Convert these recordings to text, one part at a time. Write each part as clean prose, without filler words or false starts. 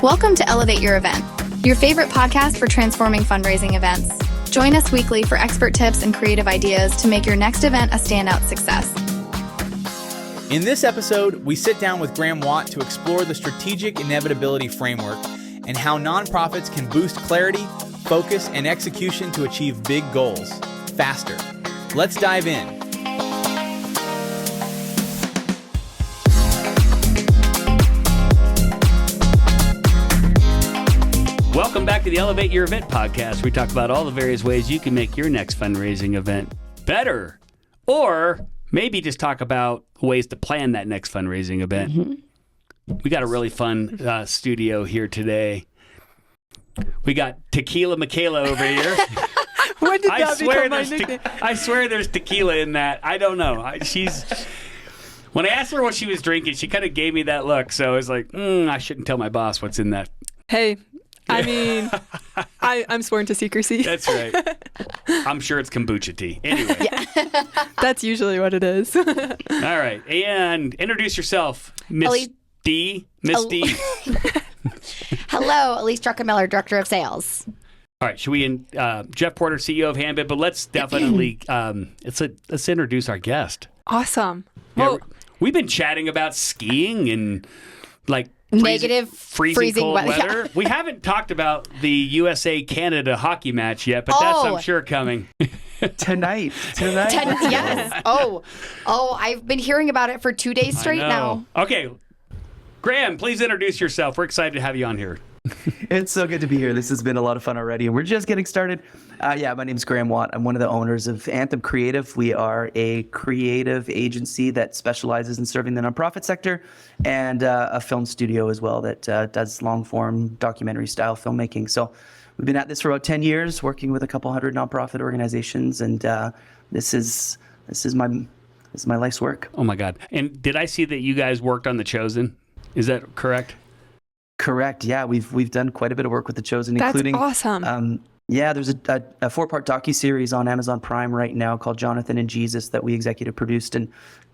Welcome to Elevate Your Event, your favorite podcast for transforming fundraising events. Join us weekly for expert tips and creative ideas to make your next event a standout success. In this episode, we sit down with Graham Watt to explore the strategic inevitability framework and how nonprofits can boost clarity, focus, and execution to achieve big goals faster. Let's dive in. Welcome back to the Elevate Your Event podcast. We talk about all the various ways you can make your next fundraising event better, or maybe just talk about ways to plan that next fundraising event. Mm-hmm. We got a really fun studio here today. We got Tequila Michaela over here. When did that become my nickname? I swear there's tequila in that. I don't know. When I asked her what she was drinking, she kind of gave me that look. So I was like, I shouldn't tell my boss what's in that. Hey, I mean, I'm sworn to secrecy. That's right. I'm sure it's kombucha tea. Anyway. Yeah. That's usually what it is. All right. And introduce yourself, Miss D. Miss D. Hello, Elise Druckenmiller, Director of Sales. All right. Should we, Jeff Porter, CEO of Handbid, but let's definitely, let's introduce our guest. Awesome. Yeah, we've been chatting about skiing and freezing cold weather. Yeah. We haven't talked about the USA-Canada hockey match yet, but that's, I'm sure, coming. Tonight. Yes. Oh, I've been hearing about it for 2 days straight now. Okay. Graham, please introduce yourself. We're excited to have you on here. It's so good to be here. This has been a lot of fun already, and we're just getting started. My name's Graham Watt. I'm one of the owners of Anthem Creative. We are a creative agency that specializes in serving the nonprofit sector, and a film studio as well that does long-form documentary-style filmmaking. So we've been at this for about 10 years, working with a couple hundred nonprofit organizations, and this is my life's work. Oh my God! And did I see that you guys worked on The Chosen? Is that correct? Correct. Yeah, we've done quite a bit of work with The Chosen, That's including awesome. There's a 4-part docuseries on Amazon Prime right now called Jonathan and Jesus that we executive produced and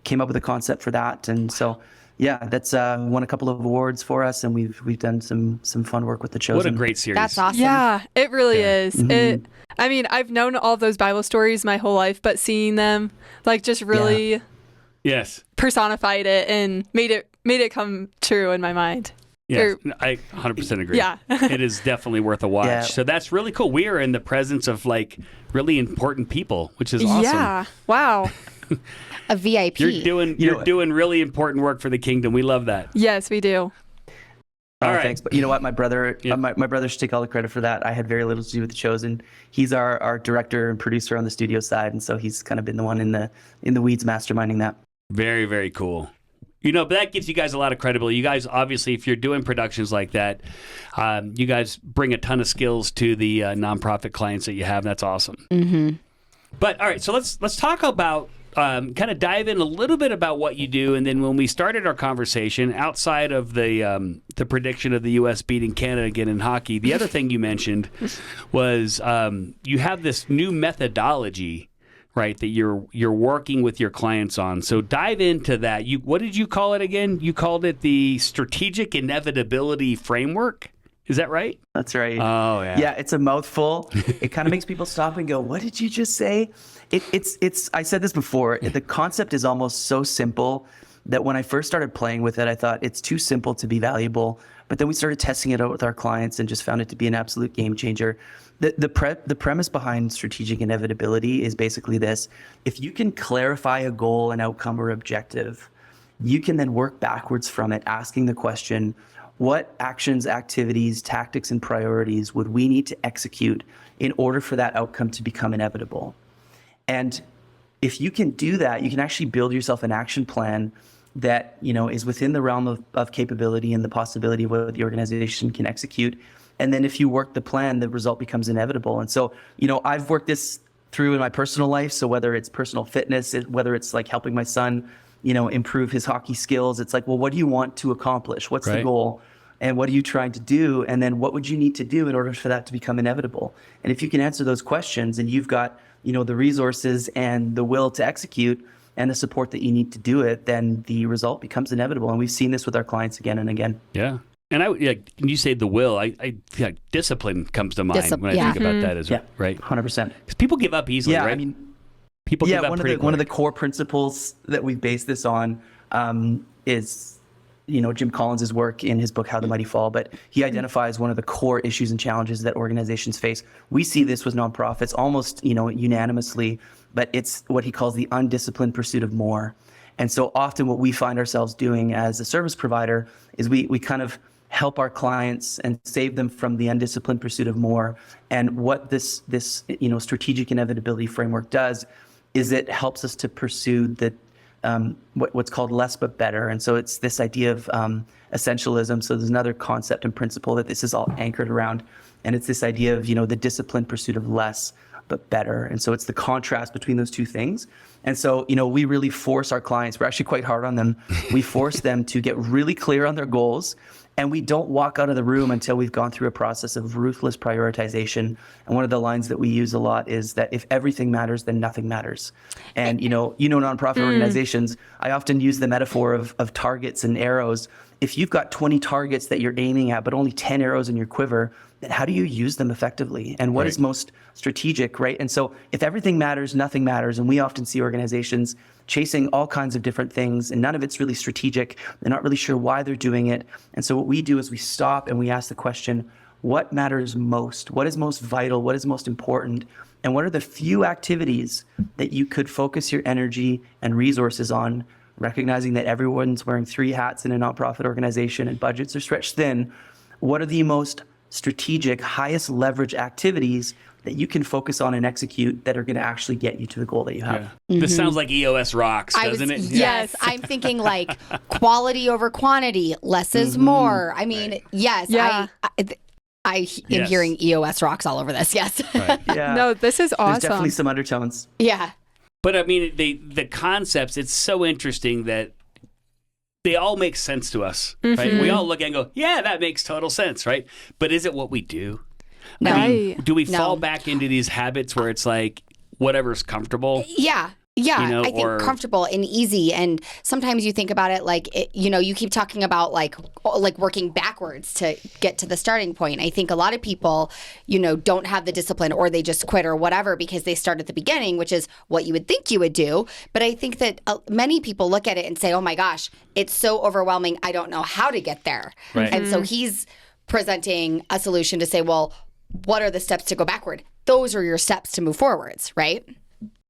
came up with a concept for that. And so, that's won a couple of awards for us, and we've done some fun work with The Chosen. What a great series! That's awesome. Yeah, it really is. Mm-hmm. I've known all those Bible stories my whole life, but seeing them just really personified it and made it come true in my mind. Yes, I 100% agree. Yeah. It is definitely worth a watch. Yeah. So that's really cool. We are in the presence of really important people, which is awesome. Yeah. Wow. A VIP. You're doing really important work for the kingdom. We love that. Yes, we do. All right. Thanks. But you know what? My brother, my brother should take all the credit for that. I had very little to do with The Chosen. He's our director and producer on the studio side, and so he's kind of been the one in the weeds masterminding that. Very, very cool. But that gives you guys a lot of credibility. You guys, obviously, if you're doing productions like that, you guys bring a ton of skills to the nonprofit clients that you have. That's awesome. Mm-hmm. But all right, so let's talk about kind of dive in a little bit about what you do, and then when we started our conversation, outside of the prediction of the U.S. beating Canada again in hockey, the other thing you mentioned was you have this new methodology. Right, that you're working with your clients on. So dive into that. What did you call it again? You called it the strategic inevitability framework. Is that right? That's right. Oh yeah. Yeah, it's a mouthful. It kind of makes people stop and go, "What did you just say?" It's. I said this before. The concept is almost so simple that when I first started playing with it, I thought it's too simple to be valuable. But then we started testing it out with our clients and just found it to be an absolute game changer. The premise behind strategic inevitability is basically this. If you can clarify a goal, an outcome, or objective, you can then work backwards from it, asking the question, what actions, activities, tactics, and priorities would we need to execute in order for that outcome to become inevitable? And if you can do that, you can actually build yourself an action plan that is within the realm of capability and the possibility of what the organization can execute. And then if you work the plan, the result becomes inevitable. And so, I've worked this through in my personal life. So whether it's personal fitness, whether it's helping my son, improve his hockey skills, it's well, what do you want to accomplish? What's the goal? And what are you trying to do? And then what would you need to do in order for that to become inevitable? And if you can answer those questions and you've got, the resources and the will to execute and the support that you need to do it, then the result becomes inevitable. And we've seen this with our clients again and again. Yeah. And you say the will. Discipline comes to mind when I think about that as well, right? 100%. Because people give up easily, right? I mean, people give up pretty quick. One of the core principles that we base this on is, Jim Collins' work in his book How the Mighty Fall. But he identifies one of the core issues and challenges that organizations face. We see this with nonprofits almost, unanimously, but it's what he calls the undisciplined pursuit of more. And so often what we find ourselves doing as a service provider is we kind of help our clients and save them from the undisciplined pursuit of more. And what this strategic inevitability framework does is it helps us to pursue the what's called less but better. And so it's this idea of essentialism. So there's another concept and principle that this is all anchored around. And it's this idea of, the disciplined pursuit of less but better. And so it's the contrast between those two things. And so, we really force our clients, we're actually quite hard on them. We force them to get really clear on their goals. And we don't walk out of the room until we've gone through a process of ruthless prioritization. And one of the lines that we use a lot is that if everything matters, then nothing matters. And, nonprofit organizations, I often use the metaphor of targets and arrows. If you've got 20 targets that you're aiming at, but only 10 arrows in your quiver, then how do you use them effectively? And what is most strategic, right? And so if everything matters, nothing matters. And we often see organizations chasing all kinds of different things, and none of it's really strategic. They're not really sure why they're doing it. And so what we do is we stop and we ask the question, what matters most? What is most vital? What is most important? And what are the few activities that you could focus your energy and resources on, recognizing that everyone's wearing 3 hats in a nonprofit organization and budgets are stretched thin? What are the most strategic, highest leverage activities that you can focus on and execute that are going to actually get you to the goal that you have? Yeah. This sounds like EOS rocks, doesn't it? Yes, I'm thinking like quality over quantity, less is more. I mean, yes, I am hearing EOS rocks all over this. Yes. Right. Yeah. No, this is awesome. There's definitely some undertones. Yeah. But I mean, the concepts, it's so interesting that they all make sense to us, right? We all look and go, yeah, that makes total sense, right? But is it what we do? No. I mean, do we fall back into these habits where it's like whatever's comfortable? Yeah. Yeah, I think comfortable and easy. And sometimes you think about it like, you keep talking about like working backwards to get to the starting point. I think a lot of people, don't have the discipline or they just quit or whatever because they start at the beginning, which is what you would think you would do. But I think that many people look at it and say, oh my gosh, it's so overwhelming. I don't know how to get there. Right. And so he's presenting a solution to say, well, what are the steps to go backward? Those are your steps to move forwards, right?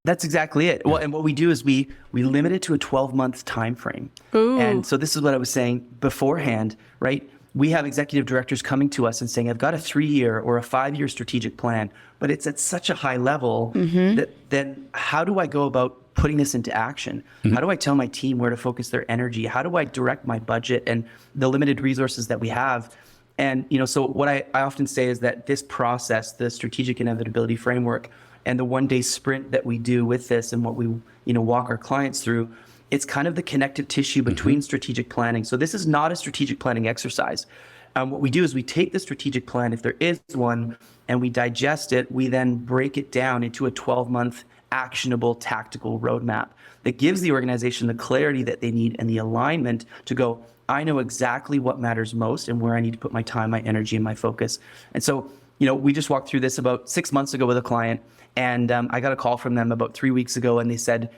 That's exactly it. Well, and what we do is we limit it to a 12-month time frame. Ooh. And so this is what I was saying beforehand, right? We have executive directors coming to us and saying, I've got a 3-year or a 5-year strategic plan, but it's at such a high level that then how do I go about putting this into action? How do I tell my team where to focus their energy? How do I direct my budget and the limited resources that we have? And, so what I often say is that this process, the strategic inevitability framework, and the 1-day sprint that we do with this and what we, walk our clients through, it's kind of the connective tissue between strategic planning. So this is not a strategic planning exercise. What we do is we take the strategic plan, if there is one, and we digest it. We then break it down into a 12-month actionable tactical roadmap that gives the organization the clarity that they need and the alignment to go, I know exactly what matters most and where I need to put my time, my energy, and my focus. And so, we just walked through this about 6 months ago with a client. And I got a call from them about 3 weeks ago, and they said,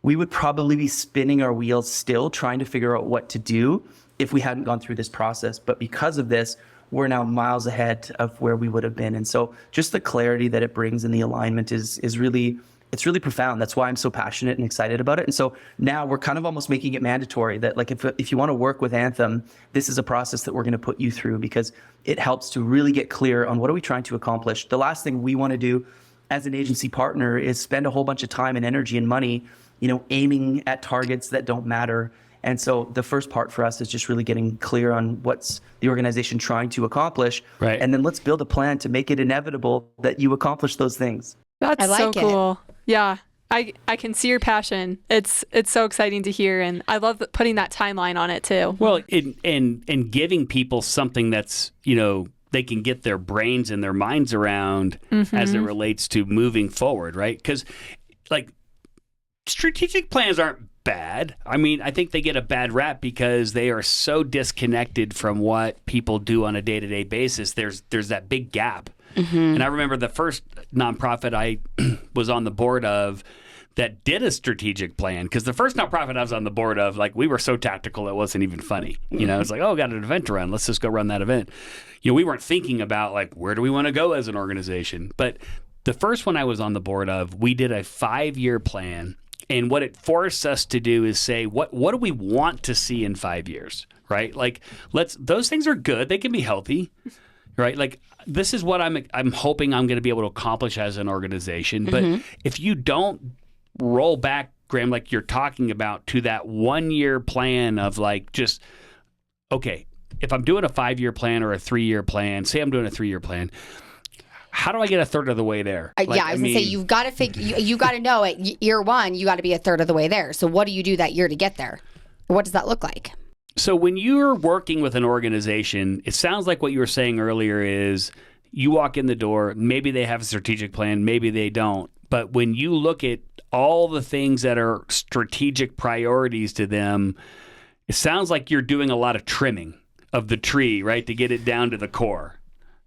we would probably be spinning our wheels still trying to figure out what to do if we hadn't gone through this process. But because of this, we're now miles ahead of where we would have been. And so just the clarity that it brings and the alignment is really, it's really profound. That's why I'm so passionate and excited about it. And so now we're kind of almost making it mandatory that like if you want to work with Anthem, this is a process that we're going to put you through because it helps to really get clear on what are we trying to accomplish. The last thing we want to do as an agency partner is spend a whole bunch of time and energy and money, aiming at targets that don't matter. And so the first part for us is just really getting clear on what's the organization trying to accomplish. Right. And then let's build a plan to make it inevitable that you accomplish those things. That's I like so cool. Yeah. I can see your passion. It's so exciting to hear, and I love putting that timeline on it too. Well, and giving people something that's, they can get their brains and their minds around as it relates to moving forward, right? Because like strategic plans aren't bad. I mean, I think they get a bad rap because they are so disconnected from what people do on a day-to-day basis. There's that big gap. And I remember the first nonprofit I was on the board of that did a strategic plan, because the first nonprofit I was on the board of, like, we were so tactical it wasn't even funny. You know, it's like, oh, got an event to run. Let's just go run that event. You know, we weren't thinking about, like, where do we want to go as an organization? But the first one I was on the board of, we did a 5-year plan. And what it forced us to do is say, what do we want to see in 5 years, right? Like, those things are good. They can be healthy, right? Like, this is what I'm hoping I'm going to be able to accomplish as an organization. But if you don't roll back, Graham, like you're talking about, to that 1-year plan of like, just, okay, if I'm doing a 5-year plan or a 3-year plan, say I'm doing a 3-year plan, how do I get a third of the way there? I was going to say, you've got to figure, you got to know at year 1, you got to be a third of the way there. So what do you do that year to get there? What does that look like? So when you're working with an organization, it sounds like what you were saying earlier is you walk in the door, maybe they have a strategic plan, maybe they don't. But when you look at all the things that are strategic priorities to them, it sounds like you're doing a lot of trimming of the tree, right, to get it down to the core.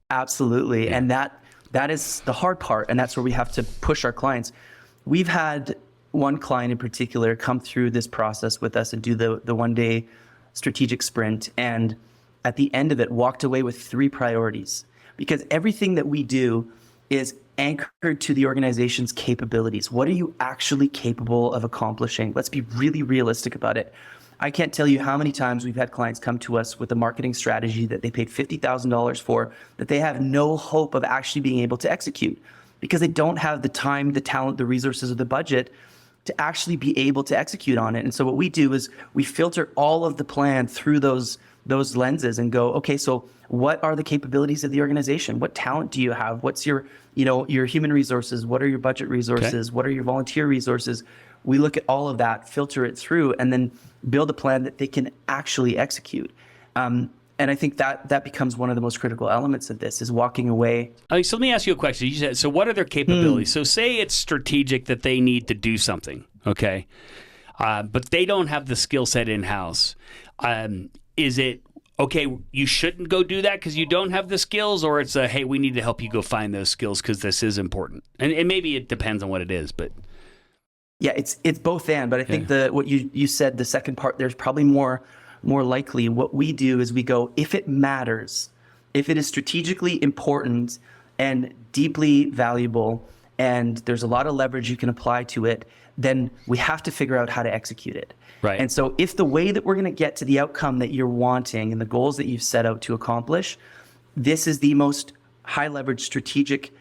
Absolutely. Yeah. And that is the hard part, and that's where we have to push our clients. We've had one client in particular come through this process with us and do the 1-day strategic sprint, and at the end of it walked away with 3 priorities, because everything that we do is anchored to the organization's capabilities. What are you actually capable of accomplishing? Let's be really realistic about it. I can't tell you how many times we've had clients come to us with a marketing strategy that they paid $50,000 for, that they have no hope of actually being able to execute because they don't have the time, the talent, the resources, or the budget to actually be able to execute on it. And so what we do is we filter all of the plan through those lenses and go, okay, so what are the capabilities of the organization? What talent do you have? What's your human resources? What are your budget resources? Okay. What are your volunteer resources? We look at all of that, filter it through, and then build a plan that they can actually execute. And I think that becomes one of the most critical elements of this, is walking away. So let me ask you a question. You said, so what are their capabilities? So say it's strategic that they need to do something, okay? But they don't have the skill set in-house. Is it, okay, you shouldn't go do that because you don't have the skills, or it's hey, we need to help you go find those skills because this is important? And maybe it depends on what it is, but... Yeah, it's both and, but I think what you said, the second part, there's probably more likely. What we do is we go, if it matters, if it is strategically important and deeply valuable, and there's a lot of leverage you can apply to it, then we have to figure out how to execute it. Right. And so if the way that we're going to get to the outcome that you're wanting and the goals that you've set out to accomplish, this is the most high leverage strategic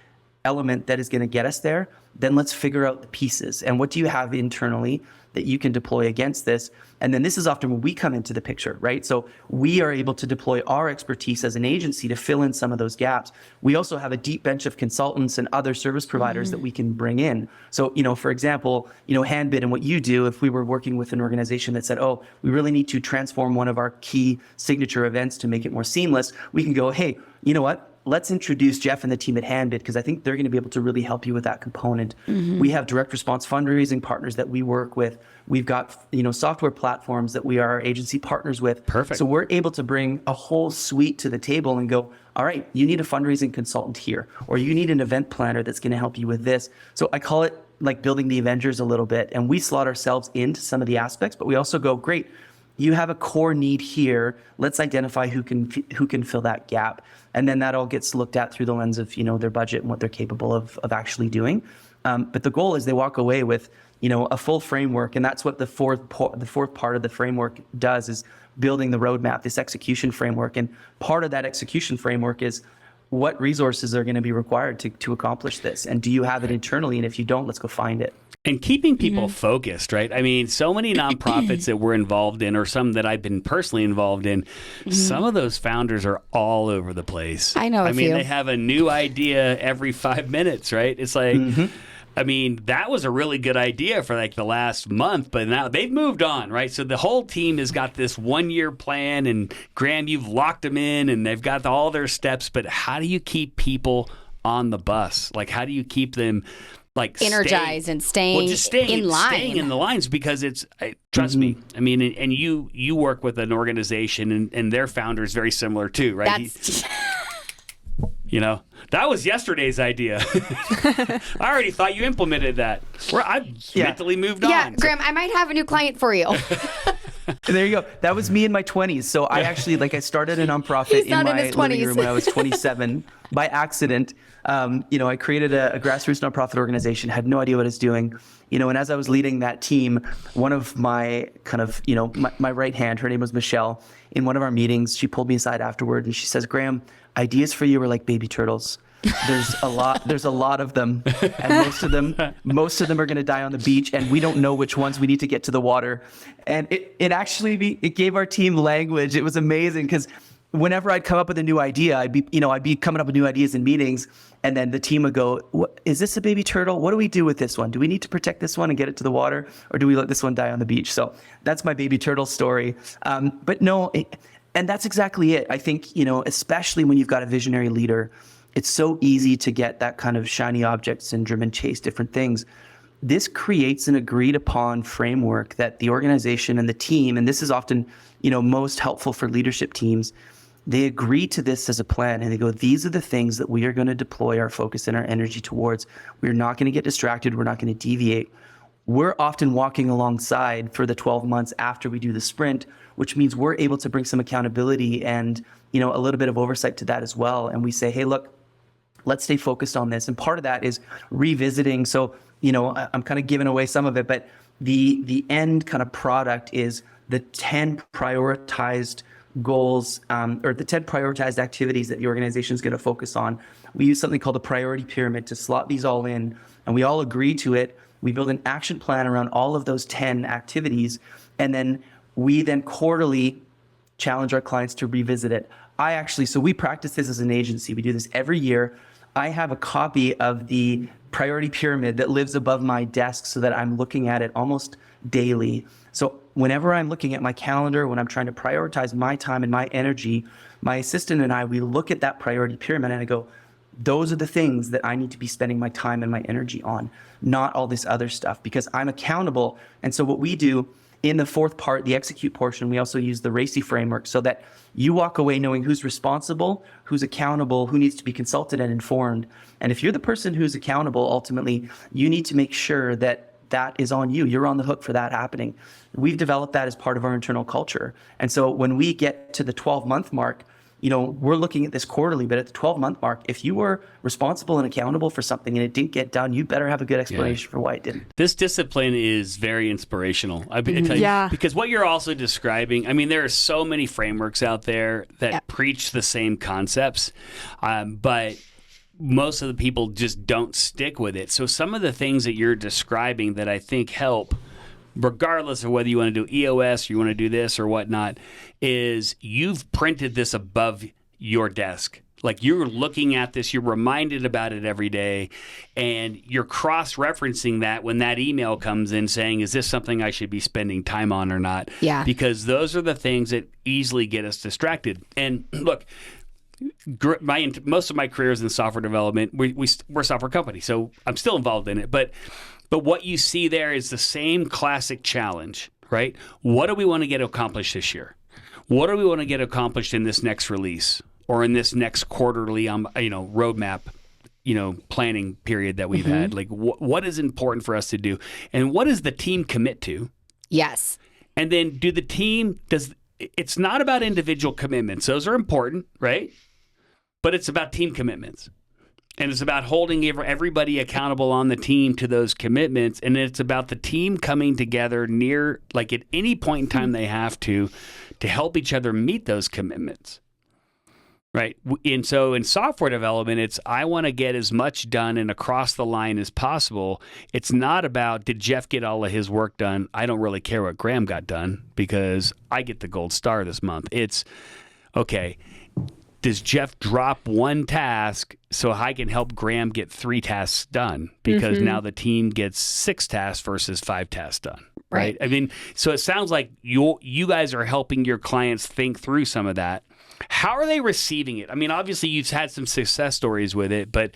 element that is going to get us there, then let's figure out the pieces. And what do you have internally that you can deploy against this? And then this is often when we come into the picture, right? So we are able to deploy our expertise as an agency to fill in some of those gaps. We also have a deep bench of consultants and other service providers that we can bring in. So, for example, Handbid and what you do, if we were working with an organization that said, oh, we really need to transform one of our key signature events to make it more seamless, we can go, hey, you know what? Let's introduce Jeff and the team at Handbid, because I think they're going to be able to really help you with that component. We have direct response fundraising partners that we work with. We've got, software platforms that we are agency partners with. Perfect. So we're able to bring a whole suite to the table and go, all right, you need a fundraising consultant here, or you need an event planner that's going to help you with this. So I call it like building the Avengers a little bit, and we slot ourselves into some of the aspects, but we also go, great, you have a core need here. Let's identify who can fill that gap. And then that all gets looked at through the lens of, their budget and what they're capable of actually doing. But the goal is they walk away with, a full framework. And that's what the fourth part of the framework does, is building the roadmap, this execution framework. And part of that execution framework is what resources are going to be required to accomplish this. And do you have it internally? And if you don't, let's go find it. And keeping people focused, right? I mean, so many nonprofits that we're involved in, or some that I've been personally involved in, some of those founders are all over the place. I know a few. They have a new idea every 5 minutes, right? It's like, I mean, that was a really good idea for like the last month, but now they've moved on, right? So the whole team has got this 1-year plan, and Graham, you've locked them in, and they've got all their steps, but how do you keep people on the bus? Like, how do you keep them like energized and staying in line. Staying in the lines, because trust me. I mean, and you work with an organization and their founder is very similar too, right? That was yesterday's idea. I already thought you implemented that. I've mentally moved on. Yeah, Graham, I might have a new client for you. There you go. That was me in my 20s. So I actually, I started a nonprofit in my living room when I was 27 by accident. I created a grassroots nonprofit organization, had no idea what I was doing. And as I was leading that team, one of my kind of, my right hand, her name was Michelle, in one of our meetings, she pulled me aside afterward and she says, Graham, ideas for you are like baby turtles. There's a lot of them, and most of them are going to die on the beach, and we don't know which ones we need to get to the water. And it gave our team language. It was amazing, because whenever I'd come up with a new idea, I'd be coming up with new ideas in meetings, and then the team would go, is this a baby turtle? What do we do with this one? Do we need to protect this one and get it to the water, or do we let this one die on the beach? So that's my baby turtle story. But no, and that's exactly it. I think, especially when you've got a visionary leader, it's so easy to get that kind of shiny object syndrome and chase different things. This creates an agreed upon framework that the organization and the team, and this is often, most helpful for leadership teams, they agree to this as a plan, and they go, these are the things that we are going to deploy our focus and our energy towards. We're not going to get distracted. We're not going to deviate. We're often walking alongside for the 12 months after we do the sprint, which means we're able to bring some accountability and, a little bit of oversight to that as well. And we say, hey, look, let's stay focused on this. And part of that is revisiting. So, I'm kind of giving away some of it, but the end kind of product is the 10 prioritized goals, or the 10 prioritized activities that the organization is going to focus on. We use something called the priority pyramid to slot these all in, and we all agree to it. We build an action plan around all of those 10 activities, and then we quarterly challenge our clients to revisit it. So we practice this as an agency. We do this every year. I have a copy of the priority pyramid that lives above my desk so that I'm looking at it almost daily. So whenever I'm looking at my calendar, when I'm trying to prioritize my time and my energy, my assistant and we look at that priority pyramid and I go, those are the things that I need to be spending my time and my energy on, not all this other stuff, because I'm accountable. And so what we do in the fourth part, the execute portion, we also use the RACI framework so that you walk away knowing who's responsible, who's accountable, who needs to be consulted and informed. And if you're the person who's accountable, ultimately, you need to make sure that is on you. You're on the hook for that happening. We've developed that as part of our internal culture. And so when we get to the 12-month mark, we're looking at this quarterly, but at the 12-month mark, if you were responsible and accountable for something and it didn't get done, you better have a good explanation for why it didn't. This discipline is very inspirational. I tell you, because what you're also describing, there are so many frameworks out there that preach the same concepts, but most of the people just don't stick with it. So some of the things that you're describing that I think help, regardless of whether you want to do EOS or you want to do this or whatnot, is you've printed this above your desk. Like, you're looking at this, you're reminded about it every day, and you're cross-referencing that when that email comes in saying, is this something I should be spending time on or not? Yeah. Because those are the things that easily get us distracted. And look, most of my career is in software development. We're a software company, so I'm still involved in it. But what you see there is the same classic challenge, right? What do we want to get accomplished this year? What do we want to get accomplished in this next release or in this next quarterly, roadmap, planning period that we've had? Like, what is important for us to do, and what does the team commit to? Yes. And then it's not about individual commitments. Those are important, right? But it's about team commitments. And it's about holding everybody accountable on the team to those commitments. And it's about the team coming together at any point in time they have to help each other meet those commitments. Right. And so in software development, I want to get as much done and across the line as possible. It's not about, did Jeff get all of his work done? I don't really care what Graham got done because I get the gold star this month. It's, okay, does Jeff drop one task so I can help Graham get 3 tasks done? Because now the team gets 6 tasks versus 5 tasks done. Right. So it sounds like you guys are helping your clients think through some of that. How are they receiving it? I mean, obviously you've had some success stories with it, but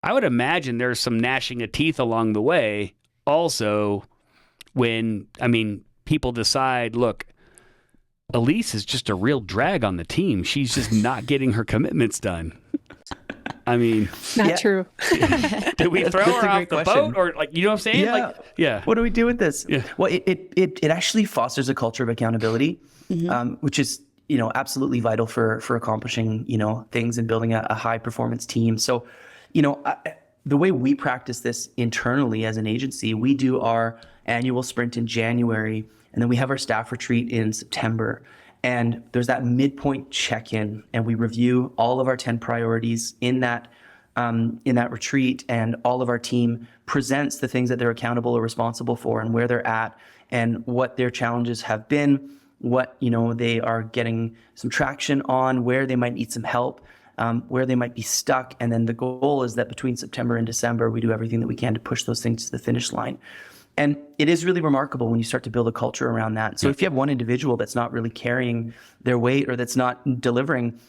I would imagine there's some gnashing of teeth along the way also when, I mean, people decide, look, Elise is just a real drag on the team. She's just not getting her commitments done. I mean, not true. Did we throw her off the boat, or like, you know what I'm saying? Yeah. Yeah. What do we do with this? Yeah. Well, it actually fosters a culture of accountability, which is, you know, absolutely vital for accomplishing, you know, things and building a high performance team. So, you know, the way we practice this internally as an agency, we do our annual sprint in January, and then we have our staff retreat in September. And there's that midpoint check-in, and we review all of our 10 priorities in that retreat, and all of our team presents the things that they're accountable or responsible for, and where they're at, and what their challenges have been, what, you know, they are getting some traction on, where they might need some help, where they might be stuck. And then the goal is that between September and December, we do everything that we can to push those things to the finish line. And it is really remarkable when you start to build a culture around that. So if you have one individual that's not really carrying their weight or that's not delivering,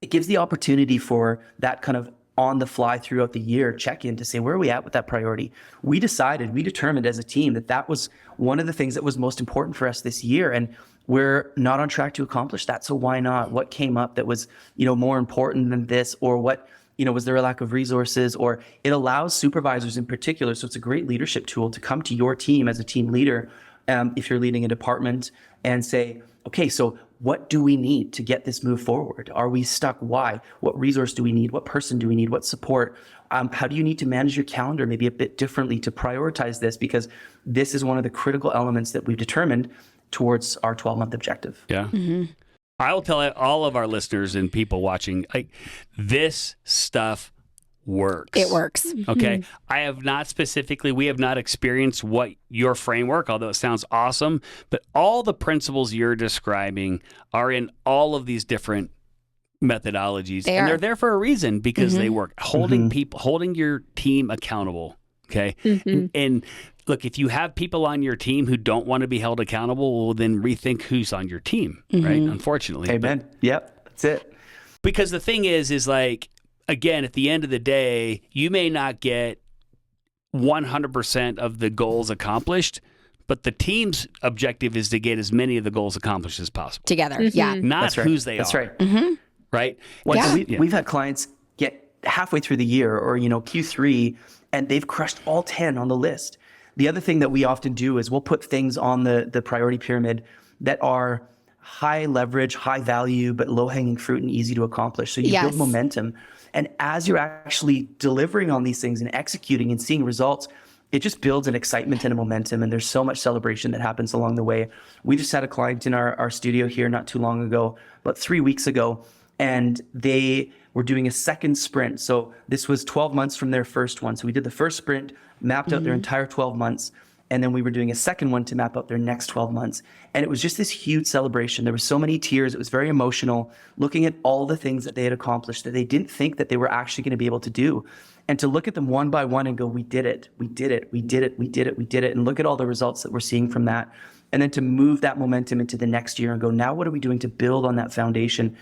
it gives the opportunity for that kind of on the fly throughout the year check-in to say, where are we at with that priority? We determined as a team that was one of the things that was most important for us this year. And we're not on track to accomplish that. So why not? What came up that was, you know, more important than this? Or what, you know, was there a lack of resources? Or it allows supervisors in particular, so it's a great leadership tool to come to your team as a team leader, if you're leading a department, and say, okay, so what do we need to get this move forward? Are we stuck? Why? What resource do we need? What person do we need? What support? How do you need to manage your calendar maybe a bit differently to prioritize this? Because this is one of the critical elements that we've determined towards our 12-month objective. Yeah. Mm-hmm. I will tell all of our listeners and people watching, like, this stuff works. It works. Okay. Mm-hmm. We have not experienced what your framework, although it sounds awesome, but all the principles you're describing are in all of these different methodologies. They're there for a reason, because they work. Holding your team accountable. Okay. And look, if you have people on your team who don't want to be held accountable, well, then rethink who's on your team, right? Unfortunately. Amen. Yep. That's it. Because the thing is like, again, at the end of the day, you may not get 100% of the goals accomplished, but the team's objective is to get as many of the goals accomplished as possible. Together. Yeah. Not whose they are. That's right. Right? Well, we've had clients get halfway through the year, or, you know, Q3, and they've crushed all 10 on the list. The other thing that we often do is we'll put things on the priority pyramid that are high leverage, high value, but low hanging fruit and easy to accomplish. So you build momentum. And as you're actually delivering on these things and executing and seeing results, it just builds an excitement and a momentum. And there's so much celebration that happens along the way. We just had a client in our studio here not too long ago, about 3 weeks ago, and they were doing a second sprint. So this was 12 months from their first one. So we did the first sprint, mapped out their entire 12 months. And then we were doing a second one to map out their next 12 months. And it was just this huge celebration. There were so many tears. It was very emotional, looking at all the things that they had accomplished that they didn't think that they were actually going to be able to do. And to look at them one by one and go, we did it, we did it, we did it, we did it, we did it. And look at all the results that we're seeing from that. And then to move that momentum into the next year and go, now what are we doing to build on that foundation?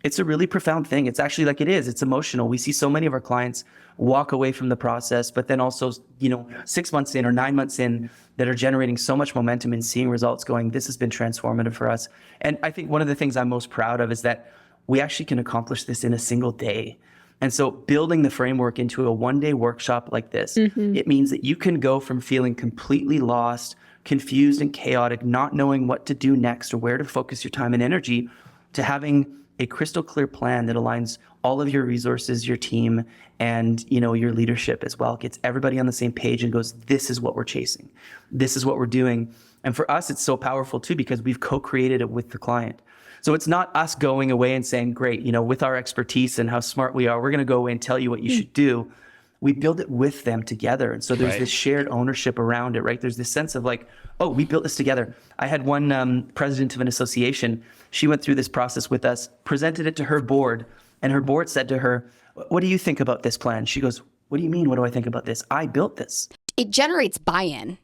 It's a really profound thing. It's actually like it's emotional. We see so many of our clients walk away from the process, but then also, you know, 6 months in or 9 months in, that are generating so much momentum and seeing results going, this has been transformative for us. And I think one of the things I'm most proud of is that we actually can accomplish this in a single day. And so building the framework into a one-day workshop like this, it means that you can go from feeling completely lost, confused and chaotic, not knowing what to do next or where to focus your time and energy, to having a crystal clear plan that aligns all of your resources, your team, and, you know, your leadership as well. Gets everybody on the same page and goes, this is what we're chasing. This is what we're doing. And for us, it's so powerful too, because we've co-created it with the client. So it's not us going away and saying, great, you know, with our expertise and how smart we are, we're going to go away and tell you what you should do. We build it with them together. And so there's this shared ownership around it, right? There's this sense of like, oh, we built this together. I had one president of an association. She went through this process with us, presented it to her board, and her board said to her, what do you think about this plan? She goes, what do you mean? What do I think about this? I built this. It generates buy-in.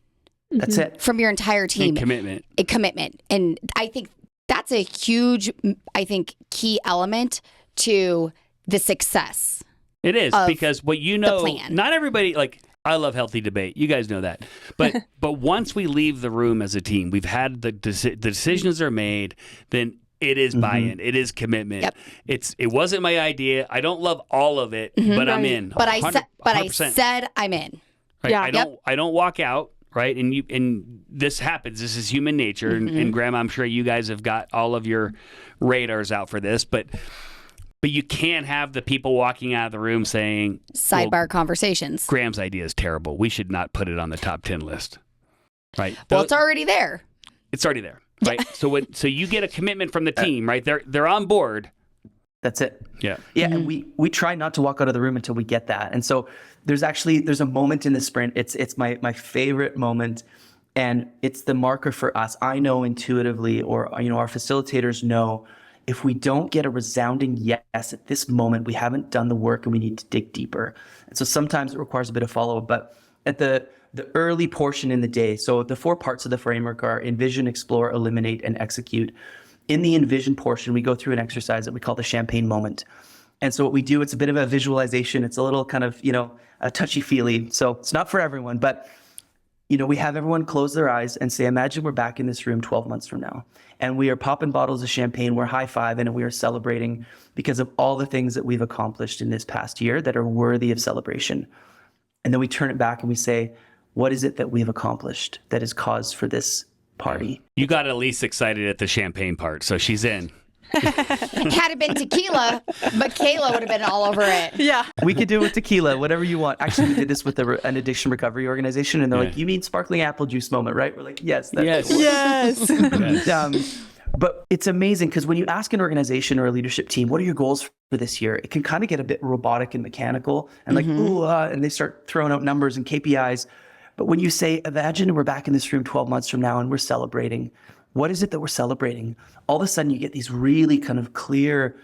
That's it. From your entire team. And commitment. Commitment. And I think that's a huge, I think, key element to the success. It is, because what not everybody, like, I love healthy debate. You guys know that. But once we leave the room as a team, we've had the decisions are made, then it is buy-in. It is commitment. Yep. It wasn't my idea. I don't love all of it, but I'm in. But I said I'm in. Right? Yeah. I don't walk out, right? And this happens. This is human nature. And Graham, I'm sure you guys have got all of your radars out for this, but you can't have the people walking out of the room saying sidebar conversations. Graham's idea is terrible. We should not put it on the top 10 list. Right? Well, it's already there. It's already there. Right. So you get a commitment from the team, right? They're on board. That's it. Yeah. Yeah. And we try not to walk out of the room until we get that. And so there's a moment in the sprint. It's my favorite moment. And it's the marker for us. I know intuitively, or our facilitators know, if we don't get a resounding yes at this moment, we haven't done the work and we need to dig deeper. And so sometimes it requires a bit of follow-up. But at the early portion in the day, so the 4 parts of the framework are envision, explore, eliminate, and execute. In the envision portion, we go through an exercise that we call the champagne moment. And so what we do, it's a bit of a visualization. It's a little kind of, a touchy-feely. So it's not for everyone, but we have everyone close their eyes and say, imagine we're back in this room 12 months from now. And we are popping bottles of champagne, we're high-fiving, and we are celebrating because of all the things that we've accomplished in this past year that are worthy of celebration. And then we turn it back and we say, what is it that we've accomplished that is cause for this party? You got Elise excited at the champagne part, so she's in. Had it been tequila, but Kayla would have been all over it. Yeah. We could do it with tequila, whatever you want. Actually, we did this with an addiction recovery organization, and they're like, you mean sparkling apple juice moment, right? We're like, yes. Yes. But it's amazing because when you ask an organization or a leadership team, what are your goals for this year? It can kind of get a bit robotic and mechanical and and they start throwing out numbers and KPIs. But when you say, imagine we're back in this room 12 months from now and we're celebrating, what is it that we're celebrating? All of a sudden you get these really kind of clear,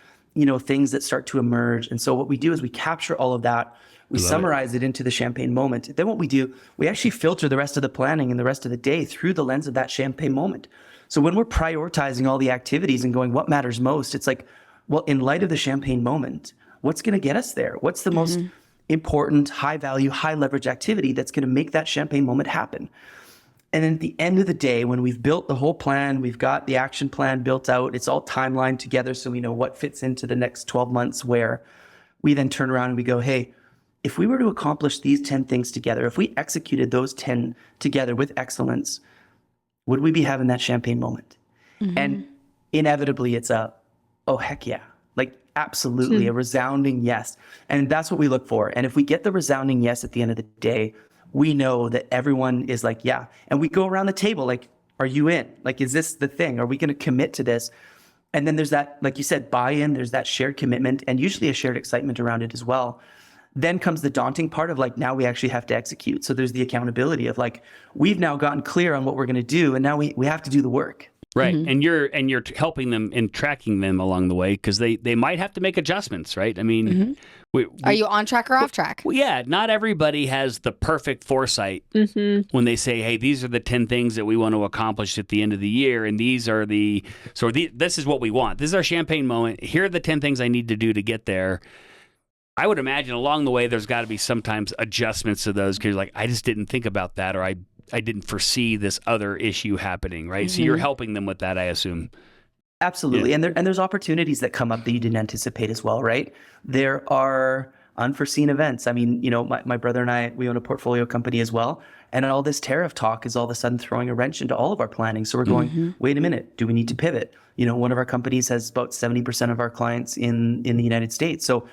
things that start to emerge. And so what we do is we capture all of that. We summarize it into the champagne moment. Then what we do, we actually filter the rest of the planning and the rest of the day through the lens of that champagne moment. So when we're prioritizing all the activities and going, what matters most? It's like, well, in light of the champagne moment, what's going to get us there? What's the most important, high value, high leverage activity that's going to make that champagne moment happen? And then at the end of the day, when we've built the whole plan, we've got the action plan built out, it's all timelined together so we know what fits into the next 12 months where, we then turn around and we go, hey, if we were to accomplish these 10 things together, if we executed those 10 together with excellence, would we be having that champagne moment? And inevitably it's oh, heck yeah. Like absolutely a resounding yes. And that's what we look for. And if we get the resounding yes at the end of the day, we know that everyone is like, yeah. And we go around the table like, are you in? Like, is this the thing? Are we going to commit to this? And then there's that, like you said, buy-in, there's that shared commitment and usually a shared excitement around it as well. Then comes the daunting part of like, now we actually have to execute. So there's the accountability of like, we've now gotten clear on what we're going to do. And now we have to do the work. Right. And you're helping them and tracking them along the way because they might have to make adjustments, right? I mean, are you on track or off track? Well, yeah, not everybody has the perfect foresight when they say, hey, these are the 10 things that we want to accomplish at the end of the year. And these are this is what we want. This is our champagne moment. Here are the 10 things I need to do to get there. I would imagine along the way, there's got to be sometimes adjustments to those because like, I just didn't think about that or I didn't foresee this other issue happening, right? So you're helping them with that, I assume. Absolutely. Yeah. And there's opportunities that come up that you didn't anticipate as well, right? There are unforeseen events. I mean, my brother and I, we own a portfolio company as well. And all this tariff talk is all of a sudden throwing a wrench into all of our planning. So we're going, wait a minute, do we need to pivot? One of our companies has about 70% of our clients in the United States. So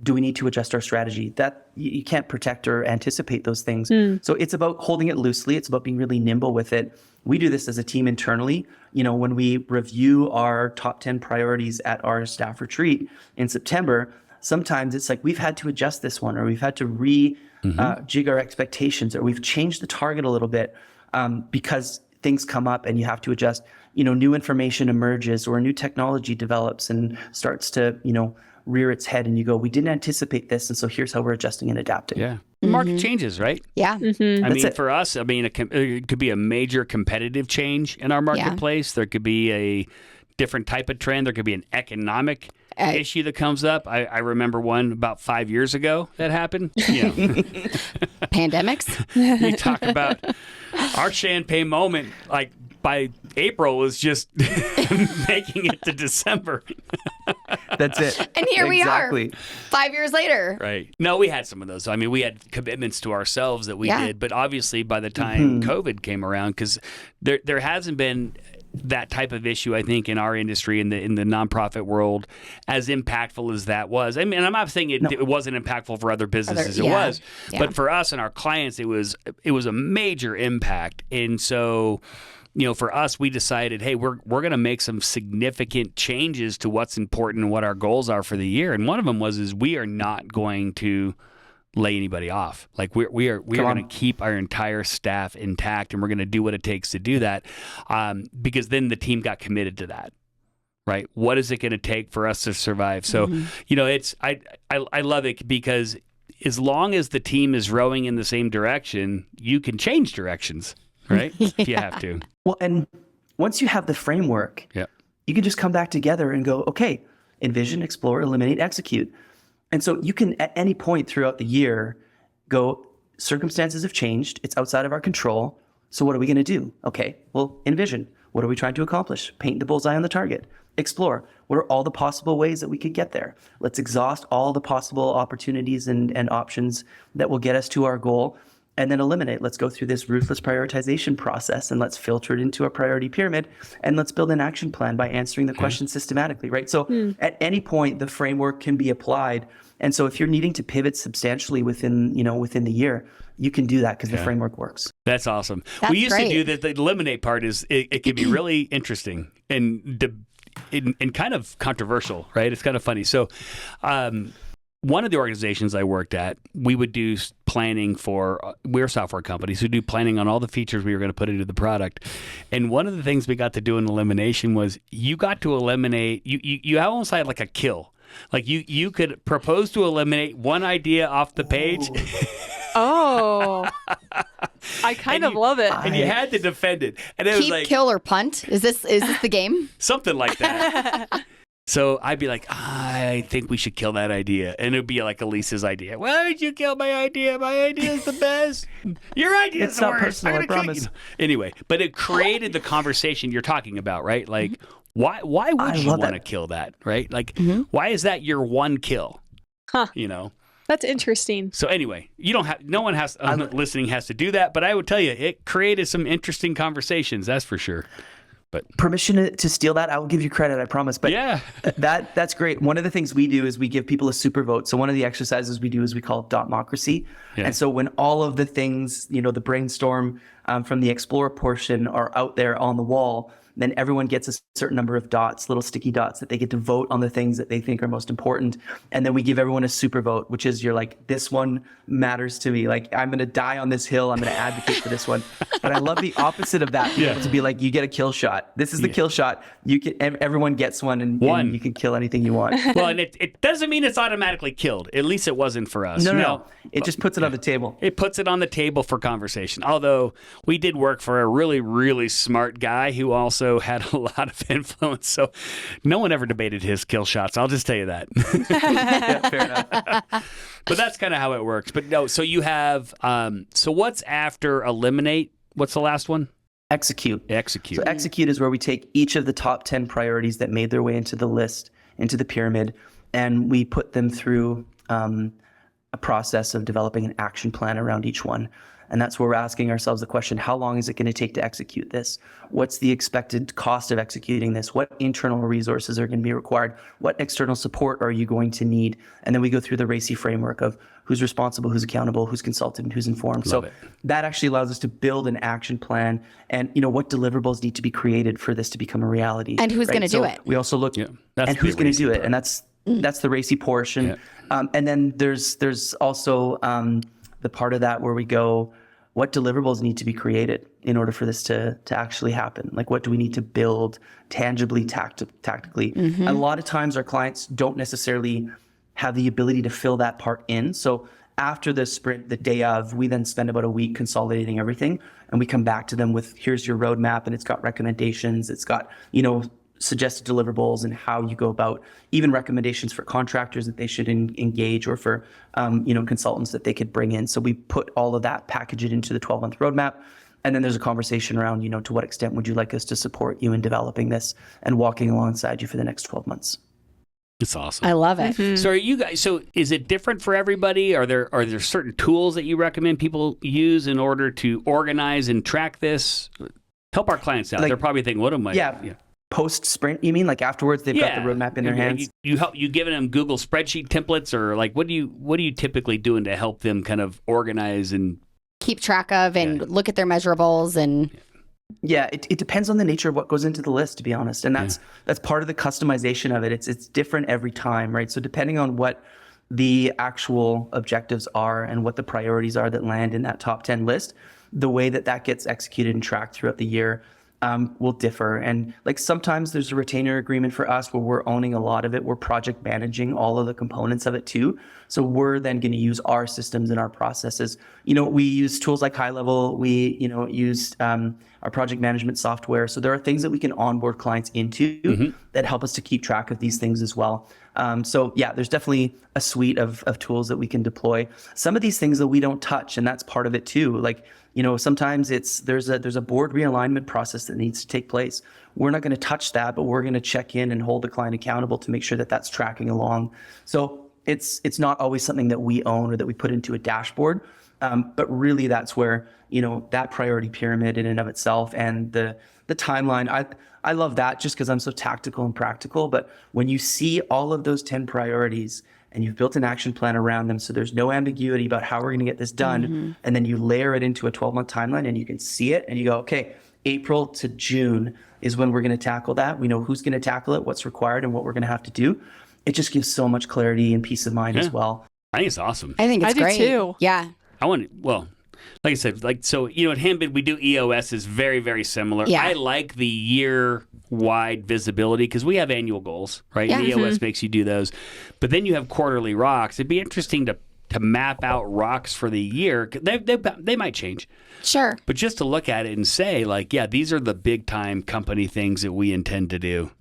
do we need to adjust our strategy? That you can't protect or anticipate those things. So it's about holding it loosely. It's about being really nimble with it. We do this as a team internally. When we review our top 10 priorities at our staff retreat in September, sometimes it's like we've had to adjust this one or we've had to jig our expectations or we've changed the target a little bit because things come up and you have to adjust. New information emerges or new technology develops and starts to, rear its head and you go, we didn't anticipate this. And so here's how we're adjusting and adapting. Yeah. The market changes, right? Yeah. I mean, for us, it could be a major competitive change in our marketplace. Yeah. There could be a different type of trend. There could be an economic issue that comes up. I remember one about 5 years ago that happened. Pandemics. You talk about our champagne moment, like by April was just making it to December. That's it. And here we are 5 years later. Right. No, we had some of those. I mean, we had commitments to ourselves that we did, but obviously by the time COVID came around, because there hasn't been that type of issue, I think, in our industry, in the nonprofit world, as impactful as that was. I mean, I'm not saying it wasn't impactful for other businesses. It was, but for us and our clients, it was a major impact. And so, for us, we decided, hey, we're going to make some significant changes to what's important and what our goals are for the year. And one of them is we are not going to lay anybody off. Like we are going to keep our entire staff intact, and we're going to do what it takes to do that, because then the team got committed to that. Right? What is it going to take for us to survive? So, it's I love it because as long as the team is rowing in the same direction, you can change directions, right? If you have to. Well, and once you have the framework, you can just come back together and go, okay, envision, explore, eliminate, execute. And so you can, at any point throughout the year, go, circumstances have changed. It's outside of our control. So what are we going to do? Okay, well, envision. What are we trying to accomplish? Paint the bullseye on the target. Explore. What are all the possible ways that we could get there? Let's exhaust all the possible opportunities and options that will get us to our goal. And then eliminate. Let's go through this ruthless prioritization process and let's filter it into a priority pyramid, and let's build an action plan by answering the question systematically, right? So at any point, the framework can be applied. And so if you're needing to pivot substantially within the year, you can do that because the framework works. That's awesome. We used to do that. The eliminate part it can be really interesting and kind of controversial, right? It's kind of funny. So, one of the organizations I worked at, we would do planning we're software companies who do planning on all the features we were going to put into the product. And one of the things we got to do in elimination was you got to eliminate, you almost had like a kill. Like you could propose to eliminate one idea off the page. Oh, I kind of love it. And you had to defend it. And it was like, kill, or punt. Is this the game? Something like that. So I'd be like, I think we should kill that idea. And it would be like Elise's idea. Why did you kill my idea? My idea is the best. Your idea is the worst. It's not personal, I promise. Anyway, but it created the conversation you're talking about, right? Like, why would you want to kill that, right? Like, why is that your one kill? Huh. That's interesting. So anyway, no one listening has to do that, but I would tell you, it created some interesting conversations, that's for sure. But permission to steal that, I will give you credit, I promise. But that's great. One of the things we do is we give people a super vote. So one of the exercises we do is we call it Dotmocracy. Yeah. And so when all of the things, the brainstorm from the explore portion are out there on the wall, then everyone gets a certain number of dots, little sticky dots that they get to vote on the things that they think are most important. And then we give everyone a super vote, which is you're like, this one matters to me. Like, I'm going to die on this hill. I'm going to advocate for this one. But I love the opposite of that. To be like, you get a kill shot. This is the kill shot. Everyone gets one and you can kill anything you want. Well, and it doesn't mean it's automatically killed. At least it wasn't for us. No. It just puts it on the table. It puts it on the table for conversation. Although we did work for a really, really smart guy who also had a lot of influence, so no one ever debated his kill shots. I'll just tell you that. Yeah, fair enough. But that's kind of how it works. But no, so you have. So what's after eliminate? What's the last one? Execute. Execute. So execute is where we take each of the top 10 priorities that made their way into the list, into the pyramid, and we put them through a process of developing an action plan around each one. And that's where we're asking ourselves the question, how long is it going to take to execute this? What's the expected cost of executing this? What internal resources are going to be required? What external support are you going to need? And then we go through the RACI framework of who's responsible, who's accountable, who's consulted, and who's informed. Love it. That actually allows us to build an action plan and, what deliverables need to be created for this to become a reality. And who's going to do it? We also look at who's going to do it. And that's the RACI portion. Yeah. And then there's also the part of that where we go, what deliverables need to be created in order for this to actually happen? Like, what do we need to build tangibly, tactically? A lot of times our clients don't necessarily have the ability to fill that part in. So after the sprint, the day of, we then spend about a week consolidating everything, and we come back to them with, here's your roadmap, and it's got recommendations, it's got, suggested deliverables and how you go about even recommendations for contractors that they should engage, or for consultants that they could bring in. So we put all of that, package it into the 12-month roadmap. And then there's a conversation around, to what extent would you like us to support you in developing this and walking alongside you for the next 12 months. It's awesome. I love it. Mm-hmm. So are you guys? So is it different for everybody? Are there certain tools that you recommend people use in order to organize and track this? Help our clients out. They're probably thinking, "What am I?" Yeah. Post sprint, you mean? Like afterwards, they've got the roadmap in their hands. You giving them Google spreadsheet templates, or like what are you typically doing to help them kind of organize and keep track of and look at their measurables and. Yeah, it depends on the nature of what goes into the list, to be honest. And that's part of the customization of it. It's different every time, right? So depending on what the actual objectives are and what the priorities are that land in that top 10 list, the way that gets executed and tracked throughout the year will differ. And like sometimes there's a retainer agreement for us where we're owning a lot of it. We're project managing all of the components of it too. So we're then going to use our systems and our processes. We use tools like High Level. We, use our project management software. So there are things that we can onboard clients into that help us to keep track of these things as well. There's definitely a suite of tools that we can deploy. Some of these things that we don't touch, and that's part of it too. Like, sometimes there's a board realignment process that needs to take place. We're not going to touch that, but we're going to check in and hold the client accountable to make sure that that's tracking along. So it's not always something that we own or that we put into a dashboard, but really that's where that priority pyramid in and of itself and the timeline. I love that just because I'm so tactical and practical. But when you see all of those 10 priorities and you've built an action plan around them, so there's no ambiguity about how we're going to get this done, and then you layer it into a 12-month timeline and you can see it and you go, okay, April to June is when we're going to tackle that. We know who's going to tackle it, what's required, and what we're going to have to do. It just gives so much clarity and peace of mind as well. I think it's awesome. I think it's great. I do too. Yeah. Like I said, at Handbid, we do EOS is very, very similar. Yeah. I like the year-wide visibility because we have annual goals, right? Yeah. And EOS makes you do those. But then you have quarterly rocks. It'd be interesting to map out rocks for the year. They might change. Sure. But just to look at it and say, these are the big-time company things that we intend to do.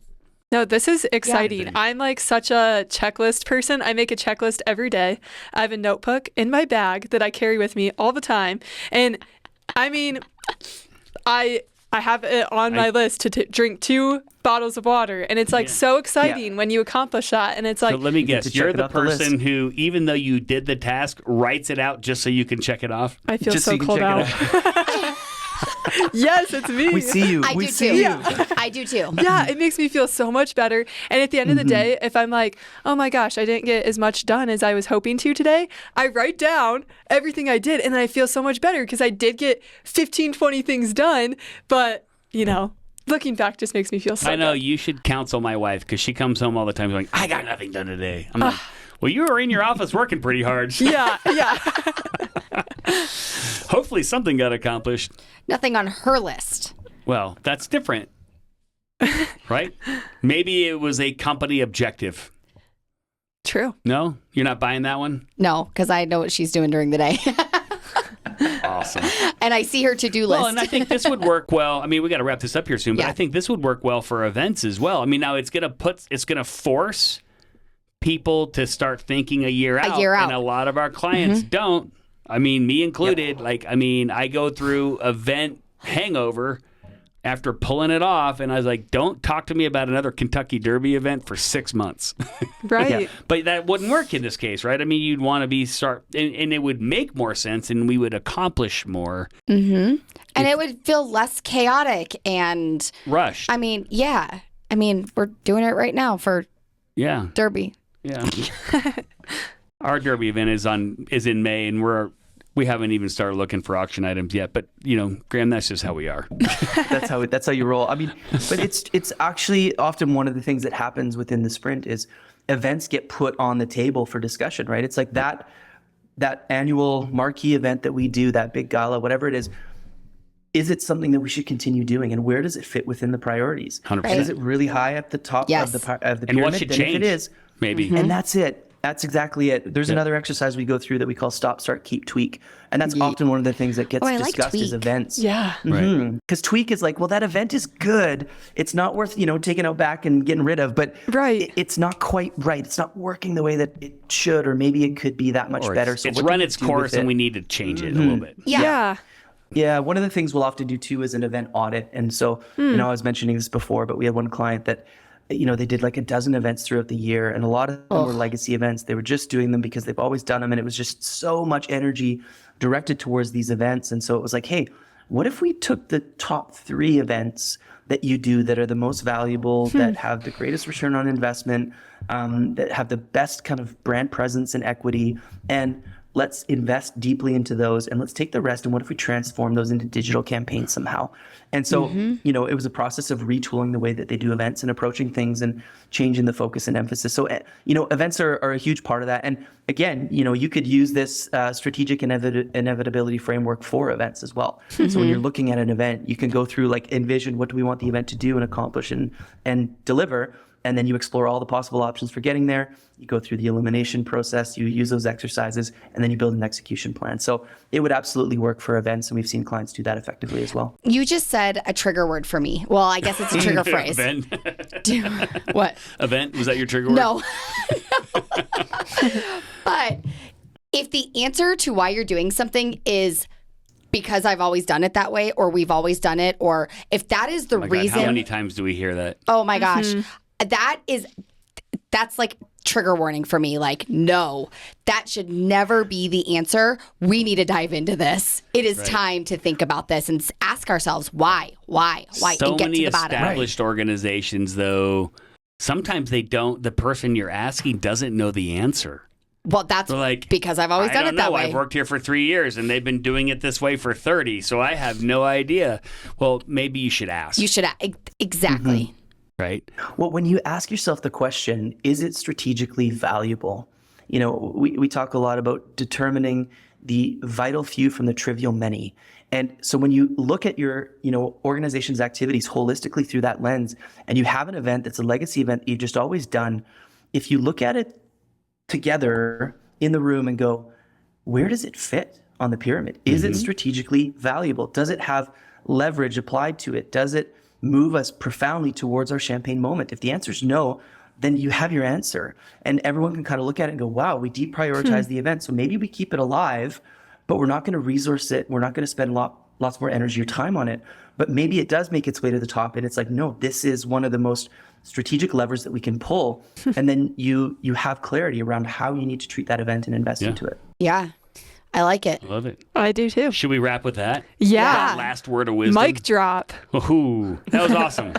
No, this is exciting. Yeah. I'm like such a checklist person. I make a checklist every day. I have a notebook in my bag that I carry with me all the time. And I mean, I have it on my list to drink 2 bottles of water. And it's like so exciting when you accomplish that. And it's like, so let me guess, you're the person who, even though you did the task, writes it out just so you can check it off? I feel just so called out. Yes, it's me. We see you. I do too. Yeah. I do too. Yeah, it makes me feel so much better. And at the end of the day, if I'm like, oh my gosh, I didn't get as much done as I was hoping to today, I write down everything I did and I feel so much better because I did get 15, 20 things done. But, looking back just makes me feel so I know good. You should counsel my wife because she comes home all the time going, I got nothing done today. I'm like, well, you were in your office working pretty hard. Yeah. Hopefully something got accomplished. Nothing on her list. Well, that's different, right? Maybe it was a company objective. True. No? You're not buying that one? No, because I know what she's doing during the day. Awesome. And I see her to-do list. Well, and I think this would work well. I mean, we got to wrap this up here soon, but I think this would work well for events as well. I mean, now it's going to force people to start thinking a year out. And a lot of our clients don't. I mean, me included. Yep. I go through event hangover after pulling it off, and I was like, don't talk to me about another Kentucky Derby event for 6 months. Right. Yeah. But that wouldn't work in this case, right? I mean, you'd want to and it would make more sense, and we would accomplish more. Mm-hmm. And it would feel less chaotic and rushed. I mean, yeah. I mean, we're doing it right now for Derby. Yeah. Our Derby event is in May, and we haven't even started looking for auction items yet. But Graham, that's just how we are. That's how you roll. I mean, but it's actually often one of the things that happens within the sprint is events get put on the table for discussion, right? It's like that annual marquee event that we do, that big gala, whatever it is. Is it something that we should continue doing, and where does it fit within the priorities? 100%. Is it really high at the top of the pyramid? And what should change? If it is, maybe. And that's it. That's exactly it. There's another exercise we go through that we call stop, start, keep, tweak. And that's often one of the things that gets discussed is events. Yeah. Right. Because tweak is like, well, that event is good. It's not worth, taking out back and getting rid of, but it's not quite right. It's not working the way that it should, or maybe it could be that much better. So it's run its course and we need to change it a little bit. Yeah. Yeah, one of the things we'll often do too is an event audit. And so, I was mentioning this before, but we had one client that, they did like a dozen events throughout the year, and a lot of them were legacy events. They were just doing them because they've always done them, and it was just so much energy directed towards these events. And so it was like, hey, what if we took the top 3 events that you do that are the most valuable, that have the greatest return on investment, that have the best kind of brand presence and equity, and let's invest deeply into those, and let's take the rest, and what if we transform those into digital campaigns somehow? And so, it was a process of retooling the way that they do events and approaching things and changing the focus and emphasis. So, events are a huge part of that. And again, you could use this strategic inevitability framework for events as well. So when you're looking at an event, you can go through, like, envision what do we want the event to do and accomplish and deliver. And then you explore all the possible options for getting there. You go through the elimination process, you use those exercises, and then you build an execution plan. So it would absolutely work for events, and we've seen clients do that effectively as well. You just said a trigger word for me. Well, I guess it's a trigger phrase. Event. What? Event? Was that your trigger word? No. But if the answer to why you're doing something is because I've always done it that way, or we've always done it, or if that is the reason. How many times do we hear that? Oh my gosh. That's like trigger warning for me. Like, no, that should never be the answer. We need to dive into this. It is time to think about this and ask ourselves why, So and get many to the bottom. established organizations, though, sometimes they don't. The person you're asking doesn't know the answer. Well, that's like, because I've always done it that way. I've worked here for 3 years, and they've been doing it this way for 30, so I have no idea. Well, maybe you should ask. You should exactly. Right? Well, when you ask yourself the question, is it strategically valuable? We talk a lot about determining the vital few from the trivial many. And so when you look at your, organization's activities holistically through that lens, and you have an event that's a legacy event that you've just always done, if you look at it together in the room and go, where does it fit on the pyramid? Is it strategically valuable? Does it have leverage applied to it? Does it move us profoundly towards our champagne moment? If the answer is no, then you have your answer. And everyone can kind of look at it and go, wow, we deprioritize the event. So maybe we keep it alive, but we're not going to resource it. We're not going to spend lots more energy or time on it. But maybe it does make its way to the top. And it's like, no, this is one of the most strategic levers that we can pull. And then you have clarity around how you need to treat that event and invest into it. Yeah. I like it. Love it. I do too. Should we wrap with that? Yeah. That last word of wisdom. Mic drop. Ooh, that was awesome.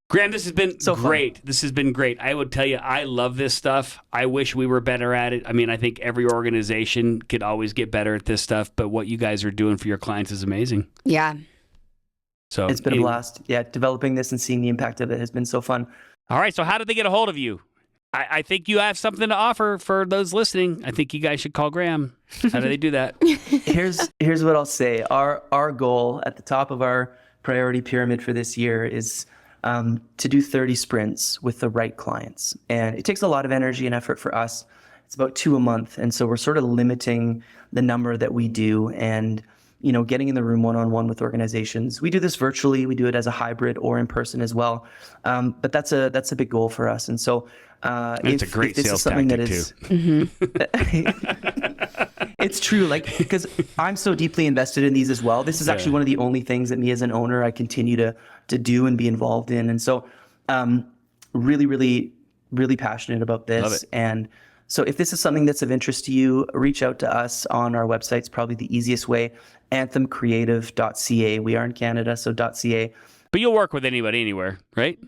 Graham, this has been so great. Fun. This has been great. I would tell you, I love this stuff. I wish we were better at it. I mean, I think every organization could always get better at this stuff, but what you guys are doing for your clients is amazing. Yeah. So it's been a blast. Yeah, developing this and seeing the impact of it has been so fun. All right, so how did they get a hold of you? I think you have something to offer for those listening. I think you guys should call Graham. How do they do that? Here's what I'll say. Our goal at the top of our priority pyramid for this year is to do 30 sprints with the right clients. And it takes a lot of energy and effort for us. It's about 2 a month. And so we're sort of limiting the number that we do and, getting in the room one-on-one with organizations. We do this virtually. We do it as a hybrid or in person as well. But that's a big goal for us. And so it's a great sales tactic too. It's true, because I'm so deeply invested in these as well. This is actually one of the only things that me as an owner, I continue to do and be involved in. And so really, really, really passionate about this. Love it. And so if this is something that's of interest to you, reach out to us on our website. It's probably the easiest way, anthemcreative.ca. We are in Canada, so .ca. But you'll work with anybody anywhere, right?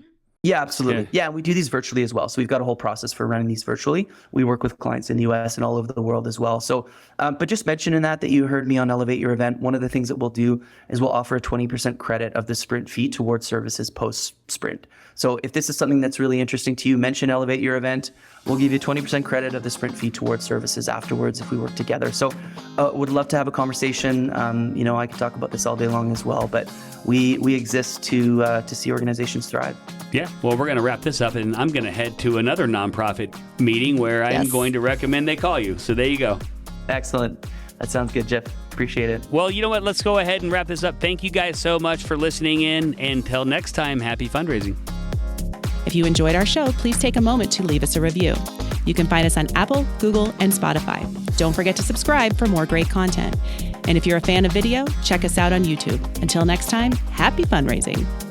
Yeah, absolutely. Yeah, we do these virtually as well. So we've got a whole process for running these virtually. We work with clients in the US and all over the world as well. So, but just mentioning that you heard me on Elevate Your Event, one of the things that we'll do is we'll offer a 20% credit of the sprint fee towards services post-sprint. So if this is something that's really interesting to you, mention Elevate Your Event. We'll give you 20% credit of the sprint fee towards services afterwards if we work together. So would love to have a conversation. I could talk about this all day long as well, but we exist to see organizations thrive. Yeah, well, we're going to wrap this up, and I'm going to head to another nonprofit meeting where I'm going to recommend they call you. So there you go. Excellent. That sounds good, Jeff. Appreciate it. Well, you know what? Let's go ahead and wrap this up. Thank you guys so much for listening in. Until next time, happy fundraising. If you enjoyed our show, please take a moment to leave us a review. You can find us on Apple, Google, and Spotify. Don't forget to subscribe for more great content. And if you're a fan of video, check us out on YouTube. Until next time, happy fundraising.